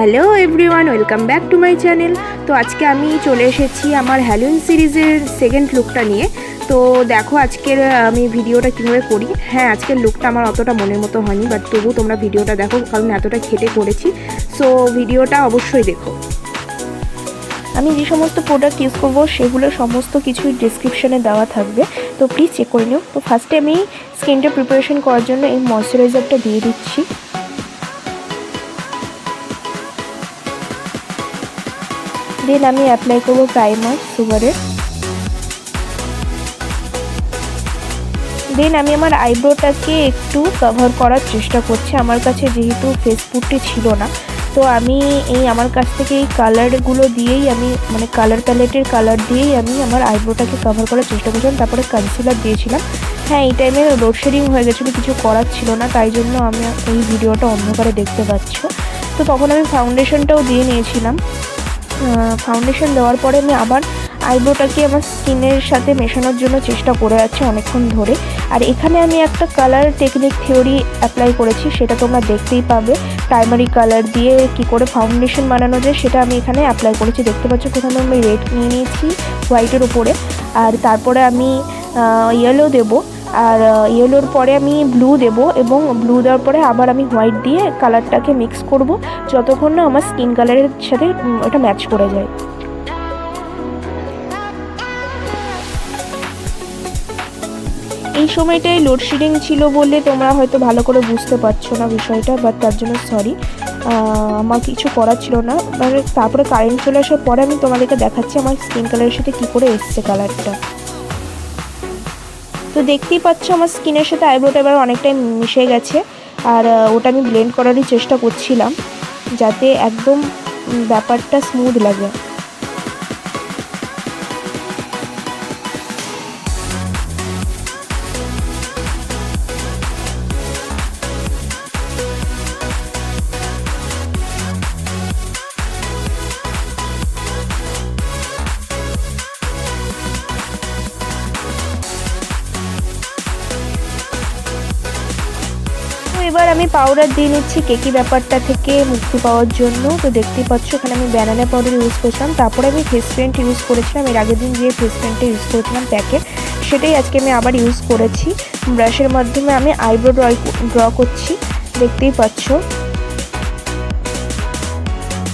Hello everyone, welcome back to my channel. তো আজকে আমি চলে এসেছি আমার হ্যালোইন সিরিজের সেকেন্ড লুকটা নিয়ে। তো দেখো আজকের আমি ভিডিওটা কীভাবে করি। হ্যাঁ, আজকের লুকটা আমার অতটা মনের মতো হয়নি, বাট তবু তোমরা ভিডিওটা দেখো, কারণ এতটা খেটে করেছি। সো ভিডিওটা অবশ্যই দেখো। আমি যে সমস্ত প্রোডাক্ট ইউজ করবো সেগুলো সমস্ত কিছুই ডিসক্রিপশানে দেওয়া থাকবে, তো প্লিজ চেক করে নিও। তো ফার্স্টে আমি স্কিনটা প্রিপারেশন করার জন্য এই ময়শ্চারাইজারটা দিয়ে দিচ্ছি। দেন আমি অ্যাপ্লাই করবো প্রাইমার সুগারের। দেন আমি আমার আইব্রোটাকে একটু কভার করার চেষ্টা করছি। আমার কাছে যেহেতু ফেস পুটটি ছিল না, তো আমি আমার কাছ থেকে এই কালারগুলো দিয়েই আমি কালার প্যালেটের কালার দিয়েই আমি আমার আইব্রোটাকে কভার করার চেষ্টা করছিলাম। তারপরে কনসিলার দিয়েছিলাম। হ্যাঁ, এই টাইমে লোডশেডিং হয়ে গেছিলো, কিছু করার ছিল না, তাই জন্য আমি এই ভিডিওটা অন্ধকারে দেখতে পাচ্ছ। তো তখন আমি ফাউন্ডেশনটাও দিয়ে নিয়েছিলাম। ফাউন্ডেশন দেওয়ার পরে আমি আবার আইব্রোটাকে আমার স্কিনের সাথে মেশানোর জন্য চেষ্টা করে যাচ্ছি অনেকক্ষণ ধরে। আর এখানে আমি একটা কালার টেকনিক থিওরি অ্যাপ্লাই করেছি, সেটা তোমরা দেখতেই পাবে। প্রাইমারি কালার দিয়ে কি করে ফাউন্ডেশন বানানো যায় সেটা আমি এখানে অ্যাপ্লাই করেছি। দেখতে পাচ্ছ প্রথমে আমি রেড নিয়ে নিয়েছি হোয়াইটের উপরে, আর তারপরে আমি ইয়েলো দেবো, আর ইয়েলোর পরে আমি ব্লু দেব, এবং ব্লু দেওয়ার পরে আবার আমি হোয়াইট দিয়ে কালারটাকে মিক্স করব যতক্ষণ না আমার স্কিন কালারের সাথে ওটা ম্যাচ করে যায়। এই সময়টায় লোডশেডিং ছিল বলে তোমরা হয়তো ভালো করে বুঝতে পারছো না বিষয়টা, বাট তার জন্য সরি, আমার কিছু করার ছিল না। তারপরে কারেন্ট চলে আসার পরে আমি তোমাদেরকে দেখাচ্ছি আমার স্কিন কালারের সাথে কী করে এসছে কালারটা। তো দেখতেই পাচ্ছ আমার স্কিনের সাথে আইব্রোটা এবার অনেকটাই মিশে গেছে, আর ওটা আমি ব্লেন্ড করারই চেষ্টা করছিলাম যাতে একদম ব্যাপারটা স্মুথ লাগে। এবার আমি পাউডার দিয়ে নিচ্ছি কেকি ব্যাপারটা থেকে মুক্তি পাওয়ার জন্য। তো দেখতেই পাচ্ছ এখানে আমি ব্যানানা পাউডার ইউজ করেছিলাম, তারপরে আমি ফেস পেন্ট ইউজ করেছিলাম। এর আগের দিন যে ফেস পেন্টটা ইউজ করেছিলাম প্যাকেট, সেটাই আজকে আমি আবার ইউজ করেছি। ব্রাশের মাধ্যমে আমি আইব্রো ড্র করছি, দেখতেই পাচ্ছ।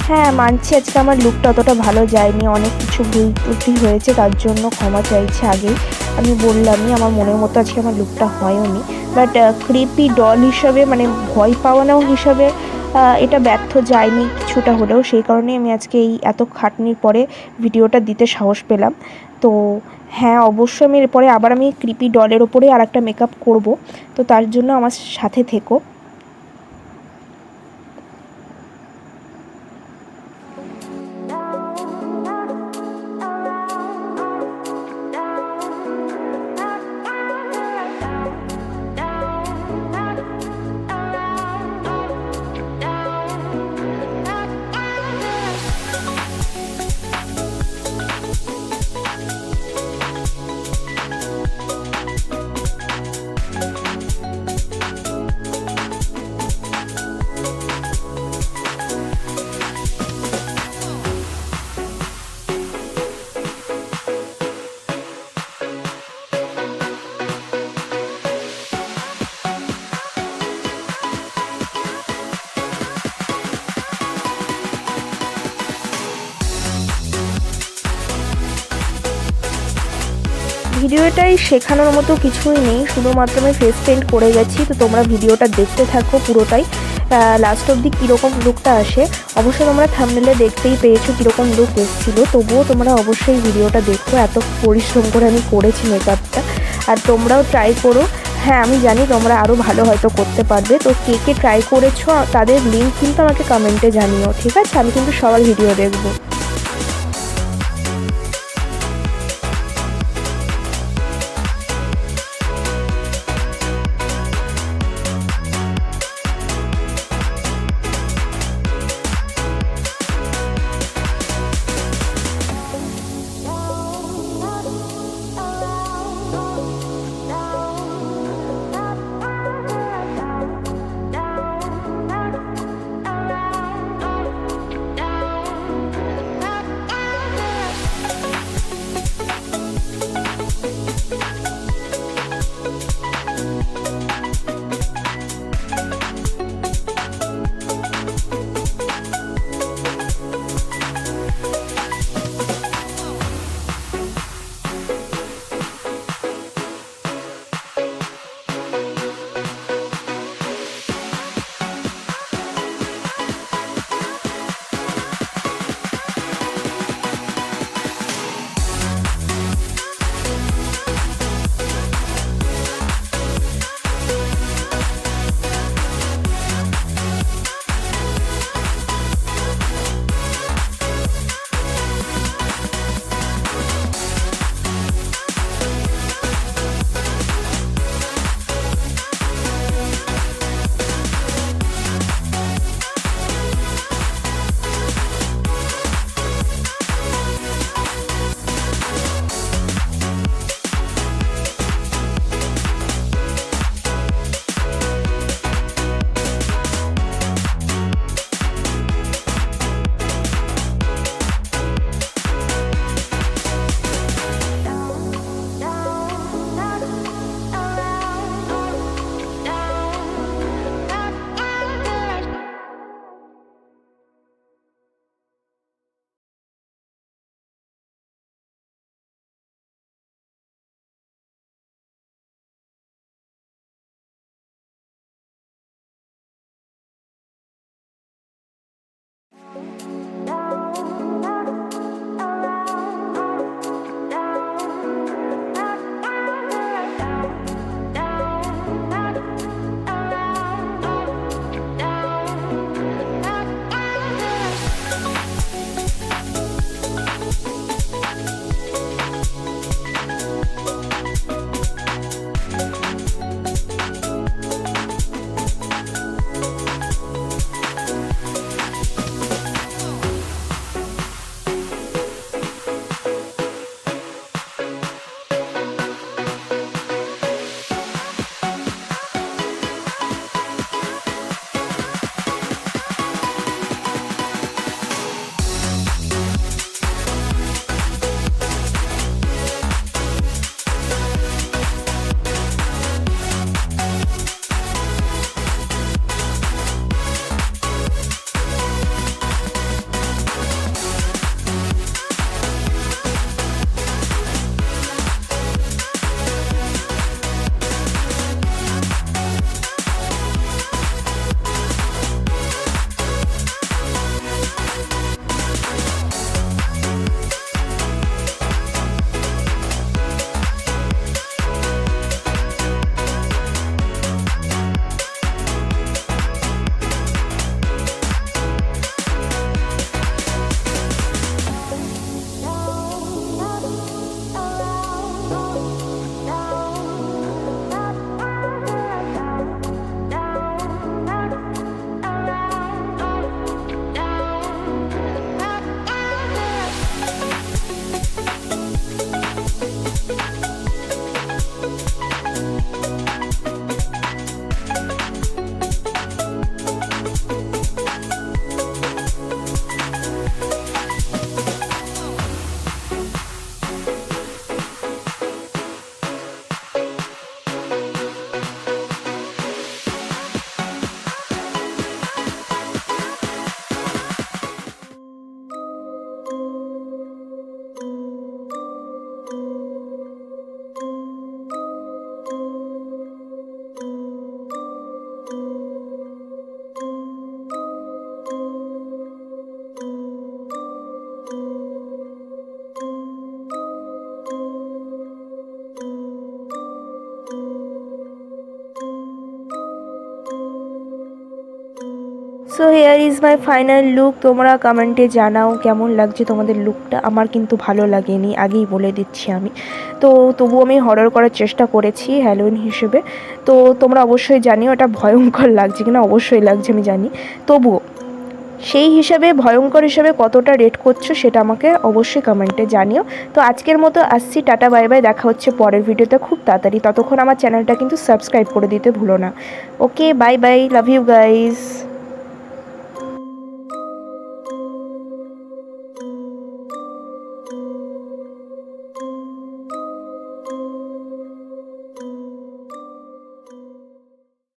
হ্যাঁ, মানছি আজকে আমার লুকটা অতটা ভালো যায়নি, অনেক কিছু ভুল ত্রুটি হয়েছে, তার জন্য ক্ষমা চাইছি। আগেই আমি বললামই আমার মনের মতো আজকে আমার লুকটা হয়ওনি, বাট ক্রিপি ডল হিসাবে ভয় পাওয়ানো হিসাবে এটা ব্যর্থ যায়নি কিছুটা হলেও। সেই কারণে আমি আজকে এই এত খাটনির পরে ভিডিওটা দিতে সাহস পেলাম। তো হ্যাঁ, অবশ্যই আমি এরপরে আবার আমি ক্রিপি ডলের ওপরে আর একটা মেকআপ করবো, তো তার জন্য আমার সাথে থেকো। ভিডিওটাই শেখানোর মতো কিছুই নেই, শুধুমাত্র আমি ফেস পেন্ট করে গেছি। তো তোমরা ভিডিওটা দেখতে থাকো পুরোটাই, লাস্ট অবধি কীরকম লুকটা আসে। অবশ্যই তোমরা থাম্বনেলে দেখতেই পেয়েছো কীরকম লুক এসেছিলো, তবুও তোমরা অবশ্যই ভিডিওটা দেখো। এত পরিশ্রম করে আমি করেছি মেকআপটা, আর তোমরাও ট্রাই করো। হ্যাঁ, আমি জানি তোমরা আরও ভালো হয়তো করতে পারবে। তো কে কে ট্রাই করেছো তাদের লিঙ্ক কিন্তু আমাকে কমেন্টে জানিও, ঠিক আছে? আমি কিন্তু সবার ভিডিও দেখবো। So here is my final look. তোমরা কমেন্টে জানাও কেমন লাগছে তোমাদের লুকটা। আমার কিন্তু ভালো লাগেনি, আগেই বলে দিচ্ছি আমি। তো তবুও আমি হরর করার চেষ্টা করেছি হ্যালোইন হিসেবে। তো তোমরা অবশ্যই জানিও এটা ভয়ঙ্কর লাগছে কিনা, অবশ্যই লাগছে আমি জানি। তবুও সেই হিসাবে ভয়ঙ্কর হিসাবে কতটা রেট করছো সেটা আমাকে অবশ্যই কমেন্টে জানিও। তো আজকের মতো আসছি, টাটা বাই বাই, দেখা হচ্ছে পরের ভিডিওতে খুব তাড়াতাড়ি। ততক্ষণ আমার চ্যানেলটা কিন্তু সাবস্ক্রাইব করে দিতে ভুলো না। Okay, bye bye, love you guys.